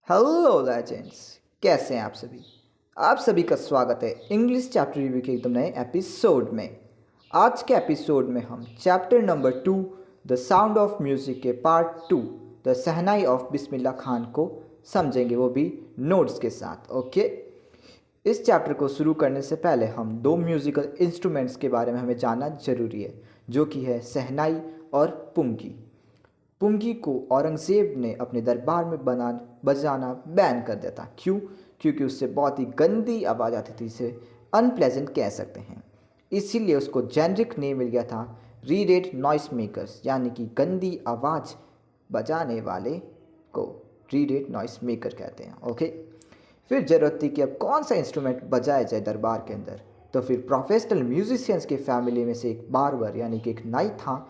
Hello legends. कैसे हैं आप सभी का स्वागत है इंग्लिश चैप्टर रिव्यू के एकदम नए एपिसोड में। आज के एपिसोड में हम chapter number 2 the sound of music के part 2 the shehnai of Bismillah Khan को समझेंगे, वो भी नोट्स के साथ। ओके, इस चैप्टर को शुरू करने से पहले हम दो म्यूज़िकल इंस्ट्रूमेंट्स के बारे में हमें जानना ज़रूरी है, जो कि है शहनाई और पुंगी। पुंगी को औरंगज़ेब ने अपने दरबार में बजाना बैन कर दिया था। क्यों? क्योंकि उससे बहुत ही गंदी आवाज़ आती थी, इसे अनप्लेजेंट कह सकते हैं। इसीलिए उसको जेनरिक नेम मिल गया था रीडेड नॉइस मेकर्स, यानी कि गंदी आवाज़ बजाने वाले को रीडेड नॉइस मेकर कहते हैं। ओके, फिर ज़रूरत थी कि अब कौन सा इंस्ट्रूमेंट बजाया जाए दरबार के अंदर। तो फिर प्रोफेशनल म्यूजिशियंस के फैमिली में से एक बारबर यानी कि एक नाई था।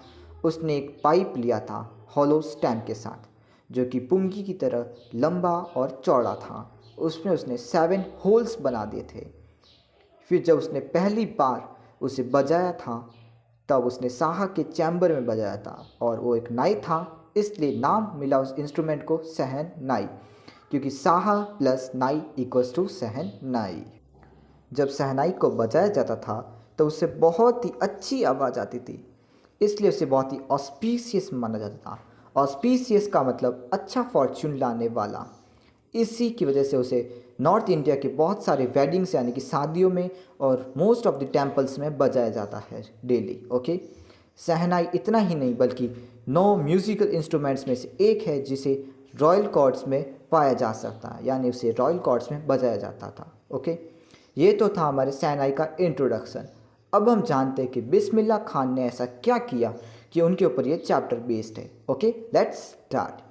उसने एक पाइप लिया था हॉलो स्टैम के साथ, जो कि पुंगी की तरह लंबा और चौड़ा था। उसमें उसने 7 होल्स बना दिए थे। फिर जब उसने पहली बार उसे बजाया था तब उसने साहा के चैम्बर में बजाया था, और वो एक नाई था इसलिए नाम मिला उस इंस्ट्रूमेंट को सहन नाई, क्योंकि साहा प्लस नाई इक्वल्स टू सहन नाई। जब शहनाई को बजाया जाता था तो उससे बहुत ही अच्छी आवाज़ आती थी, इसलिए उसे बहुत ही ऑस्पीशियस माना जाता था। ऑस्पीशियस का मतलब अच्छा फॉर्चून लाने वाला। इसी की वजह से उसे नॉर्थ इंडिया के बहुत सारे वेडिंग्स यानी कि शादियों में और मोस्ट ऑफ द टेम्पल्स में बजाया जाता है डेली। ओके, शहनाई इतना ही नहीं बल्कि 9 म्यूज़िकल इंस्ट्रूमेंट्स में से एक है जिसे रॉयल कॉर्ट्स में पाया जा सकता है, यानी उसे रॉयल कॉर्ट्स में बजाया जाता था। ओके, ये तो था हमारे शहनाई का इंट्रोडक्शन। अब हम जानते हैं कि बिस्मिल्लाह खान ने ऐसा क्या किया कि उनके ऊपर ये चैप्टर बेस्ड है। Okay, let's start.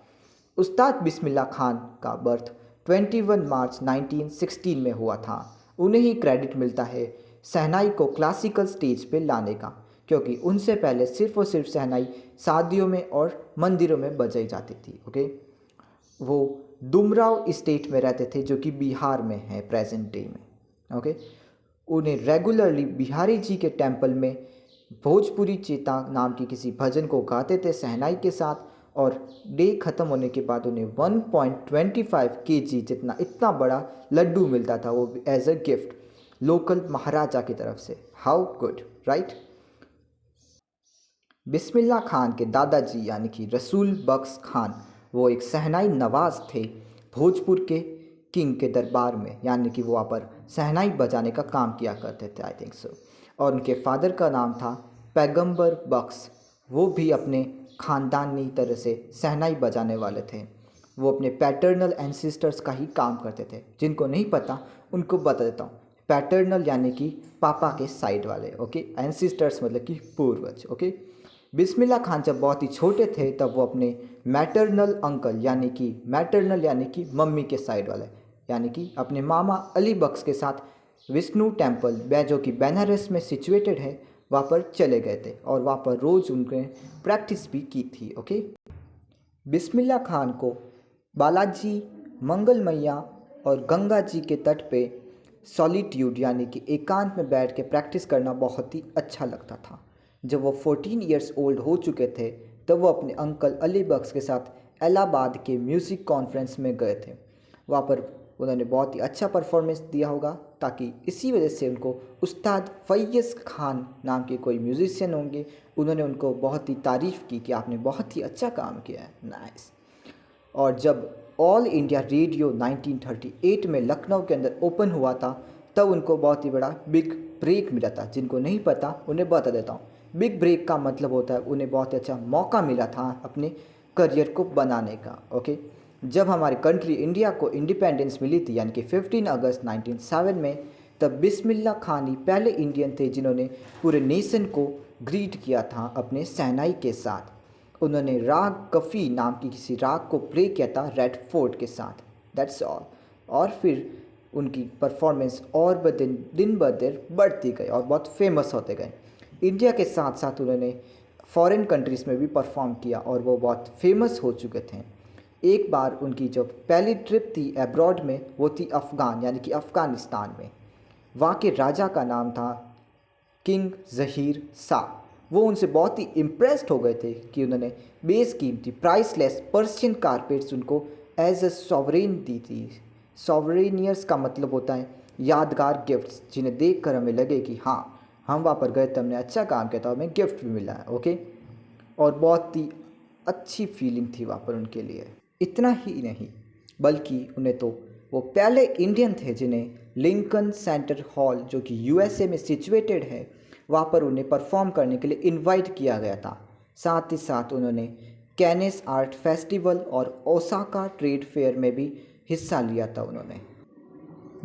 उस्ताद बिस्मिल्लाह खान का बर्थ 21 मार्च 1916 में हुआ था। उन्हें ही क्रेडिट मिलता है शहनाई को क्लासिकल स्टेज पे लाने का, क्योंकि उनसे पहले सिर्फ और सिर्फ शहनाई शादियों में और मंदिरों में बजाई जाती थी। ओके, वो दुमराव स्टेट में रहते थे, जो कि बिहार में है प्रेजेंट डे में। ओके, उन्हें रेगुलरली बिहारी जी के टेम्पल में भोजपुरी चेता नाम की किसी भजन को गाते थे शहनाई के साथ, और डे ख़त्म होने के बाद उन्हें 1.25 केजी जितना इतना बड़ा लड्डू मिलता था, वो as a gift local maharaja की तरफ से। How good, right. Bismillah Khan के दादाजी यानी कि रसूल बख्श खान, वो एक शहनाई नवाज थे भोजपुर के किंग के दरबार में, यानी कि वो वहाँ पर शहनाई बजाने का काम किया करते थे, आई थिंक सो। और उनके फादर का नाम था पैगंबर बख्श। वो भी अपने ख़ानदानी तरह से शहनाई बजाने वाले थे। वो अपने पैटर्नल एंसिस्टर्स का ही काम करते थे। जिनको नहीं पता उनको बता देता हूँ। पैटर्नल यानी कि पापा के साइड वाले, ओके। एंसिस्टर्स मतलब कि पूर्वज, ओके। बिस्मिल्लाह खान जब बहुत ही छोटे थे तब वो अपने मैटरनल अंकल यानी कि मम्मी के साइड वाले, यानी कि अपने मामा अली बख्श के साथ विष्णु टेम्पल जो कि बनारस में सिचुएटेड है, वहाँ पर चले गए थे और वहाँ पर रोज़ उनके प्रैक्टिस भी की थी। ओके, बिस्मिल्लाह खान को बालाजी, मंगल मैया और गंगा जी के तट पे सॉलिट्यूड यानी कि एकांत में बैठ के प्रैक्टिस करना बहुत ही अच्छा लगता था। जब वो 14 ईयर्स ओल्ड हो चुके थे तब वो अपने अंकल अली बख्श के साथ इलाहाबाद के म्यूज़िक कॉन्फ्रेंस में गए थे। वहाँ पर उन्होंने बहुत ही अच्छा परफॉर्मेंस दिया होगा, ताकि इसी वजह से उनको उस्ताद फैयज़ खान नाम के कोई म्यूज़िशियन होंगे, उन्होंने उनको बहुत ही तारीफ़ की कि आपने बहुत ही अच्छा काम किया है, नाइस। और जब ऑल इंडिया रेडियो 1938 में लखनऊ के अंदर ओपन हुआ था तब उनको बहुत ही बड़ा बिग ब्रेक मिला था। जिनको नहीं पता उन्हें बता देता हूँ। बिग ब्रेक का मतलब होता है उन्हें बहुत अच्छा मौका मिला था अपने करियर को बनाने का। ओके, जब हमारी कंट्री इंडिया को इंडिपेंडेंस मिली थी यानी कि 15 अगस्त 1907 में, तब बिस्मिल्लाह खान ही पहले इंडियन थे जिन्होंने पूरे नेशन को ग्रीट किया था अपने शहनाई के साथ। उन्होंने राग कफ़ी नाम की किसी राग को प्ले किया था रेड फोर्ट के साथ, दैट्स ऑल। और फिर उनकी परफॉर्मेंस और दिन ब दिन बढ़ती गई और बहुत फेमस होते गए। इंडिया के साथ साथ उन्होंने फॉरेन कंट्रीज़ में भी परफॉर्म किया और वो बहुत फेमस हो चुके थे। एक बार उनकी जो पहली ट्रिप थी अब्रॉड में वो थी अफ़गान यानी कि अफ़गानिस्तान में। वहाँ के राजा का नाम था किंग ज़हीर शाह। वो उनसे बहुत ही इम्प्रेस्ड हो गए थे कि उन्होंने बेसकीमती प्राइसलेस पर्शियन कारपेट्स उनको एज अ सॉवरेन दी थी। सॉवरेनियर्स का मतलब होता है यादगार गिफ्ट्स, जिन्हें देख कर हमें लगे कि हाँ हम वहाँ पर गए थे, हमने अच्छा काम किया था, हमें गिफ्ट भी मिला है। ओके, और बहुत ही अच्छी फीलिंग थी वहाँ पर उनके लिए। इतना ही नहीं बल्कि उन्हें तो वो पहले इंडियन थे जिन्हें लिंकन सेंटर हॉल, जो कि यूएसए में सिचुएटेड है, वहाँ पर उन्हें परफॉर्म करने के लिए इनवाइट किया गया था। साथ ही साथ उन्होंने कैनेस आर्ट फेस्टिवल और ओसाका ट्रेड फेयर में भी हिस्सा लिया था उन्होंने।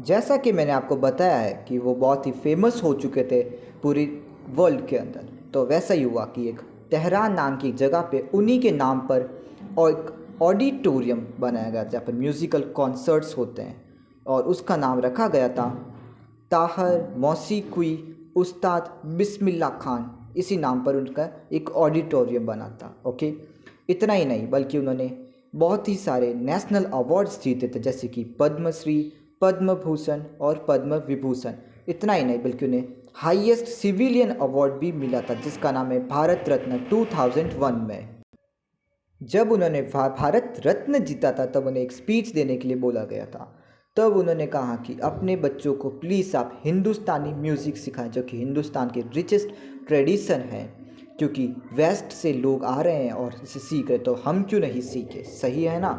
जैसा कि मैंने आपको बताया है कि वो बहुत ही फेमस हो चुके थे पूरी वर्ल्ड के अंदर, तो वैसा ही हुआ कि एक तेहरान नाम की एक जगह पे उन्हीं के नाम पर और एक ऑडिटोरियम बनाया गया जहाँ पर म्यूज़िकल कॉन्सर्ट्स होते हैं, और उसका नाम रखा गया था ताहर मौसीकी उस्ताद बिस्मिल्लाह खान। इसी नाम पर उनका एक ऑडिटोरियम बना था। ओके, इतना ही नहीं बल्कि उन्होंने बहुत ही सारे नेशनल अवार्ड्स जीते थे, जैसे कि पद्मश्री, पद्म भूषण और पद्म विभूषण। इतना ही नहीं बल्कि उन्हें हाईएस्ट सिविलियन अवार्ड भी मिला था, जिसका नाम है भारत रत्न 2001 में। जब उन्होंने भारत रत्न जीता था तब उन्हें एक स्पीच देने के लिए बोला गया था। तब उन्होंने कहा कि अपने बच्चों को प्लीज़ आप हिंदुस्तानी म्यूज़िक सिखाएं, जो कि हिंदुस्तान के रिचेस्ट ट्रेडिशन है, क्योंकि वेस्ट से लोग आ रहे हैं और इसे सीख रहे, तो हम क्यों नहीं सीखे। सही है ना।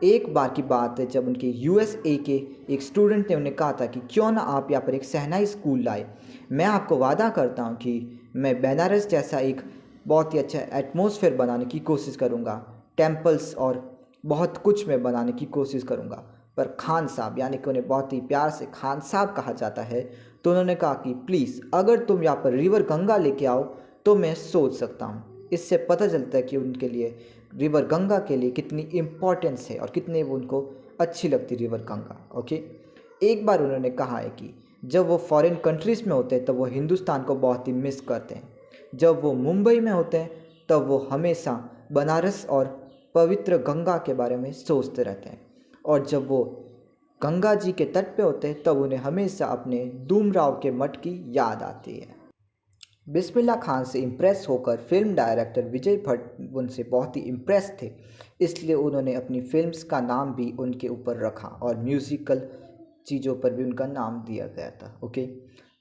एक बार की बात है जब उनके यूएसए के एक स्टूडेंट ने उन्हें कहा था कि क्यों ना आप यहाँ पर एक शहनाई स्कूल लाए। मैं आपको वादा करता हूँ कि मैं बनारस जैसा एक बहुत ही अच्छा एटमॉस्फेयर बनाने की कोशिश करूँगा, टेम्पल्स और बहुत कुछ मैं बनाने की कोशिश करूँगा। पर खान साहब, यानी कि उन्हें बहुत ही प्यार से खान साहब कहा जाता है, तो उन्होंने कहा कि प्लीज़ अगर तुम यहाँ पर रिवर गंगा लेके आओ तो मैं सोच सकता हूँ। इससे पता चलता है कि उनके लिए रिवर गंगा के लिए कितनी इम्पोर्टेंस है और कितने वो उनको अच्छी लगती रिवर गंगा। ओके, एक बार उन्होंने कहा है कि जब वो फॉरेन कंट्रीज़ में होते हैं तब वो हिंदुस्तान को बहुत ही मिस करते हैं, जब वो मुंबई में होते हैं तब वो हमेशा बनारस और पवित्र गंगा के बारे में सोचते रहते हैं, और जब वो गंगा जी के तट पे होते हैं तब उन्हें हमेशा अपने दूमराव के मठ की याद आती है। बिस्मिल्लाह खान से इम्प्रेस होकर फिल्म डायरेक्टर विजय भट्ट उनसे बहुत ही इम्प्रेस थे, इसलिए उन्होंने अपनी फिल्म्स का नाम भी उनके ऊपर रखा और म्यूज़िकल चीज़ों पर भी उनका नाम दिया गया था। ओके,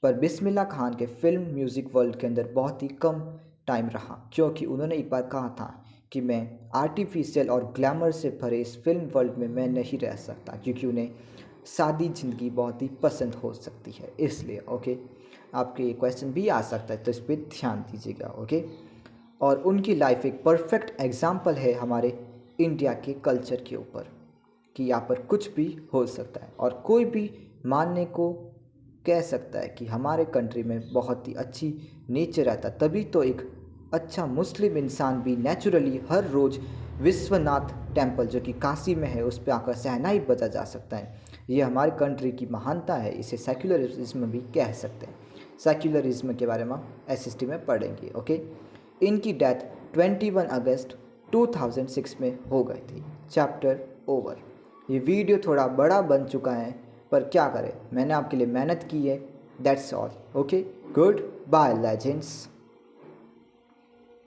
पर बिस्मिल्लाह खान के फिल्म म्यूज़िक वर्ल्ड के अंदर बहुत ही कम टाइम रहा, क्योंकि उन्होंने एक बार कहा था कि मैं आर्टिफिशियल और ग्लैमर से भरे इस फिल्म वर्ल्ड में मैं नहीं रह सकता, क्योंकि उन्हें सादी ज़िंदगी बहुत ही पसंद हो सकती है, इसलिए। ओके, आपके ये क्वेश्चन भी आ सकता है, तो इस पर ध्यान दीजिएगा। ओके, और उनकी लाइफ एक परफेक्ट एग्जाम्पल है हमारे इंडिया के कल्चर के ऊपर, कि यहाँ पर कुछ भी हो सकता है और कोई भी मानने को कह सकता है कि हमारे कंट्री में बहुत ही अच्छी नेचर रहता, तभी तो एक अच्छा मुस्लिम इंसान भी नेचुरली हर रोज़ विश्वनाथ टेम्पल, जो कि काशी में है, उस पर आकर शहनाई बजा जा सकता है। ये हमारे कंट्री की महानता है, इसे सेक्युलरिज्म भी कह सकते हैं। सेक्युलरिज्म के बारे में एसएसटी में पढ़ेंगे। ओके, इनकी डेथ 21 अगस्त 2006 में हो गई थी। Chapter over. ये वीडियो थोड़ा बड़ा बन चुका है, पर क्या करें, मैंने आपके लिए मेहनत की है। That's all. Okay, good bye legends.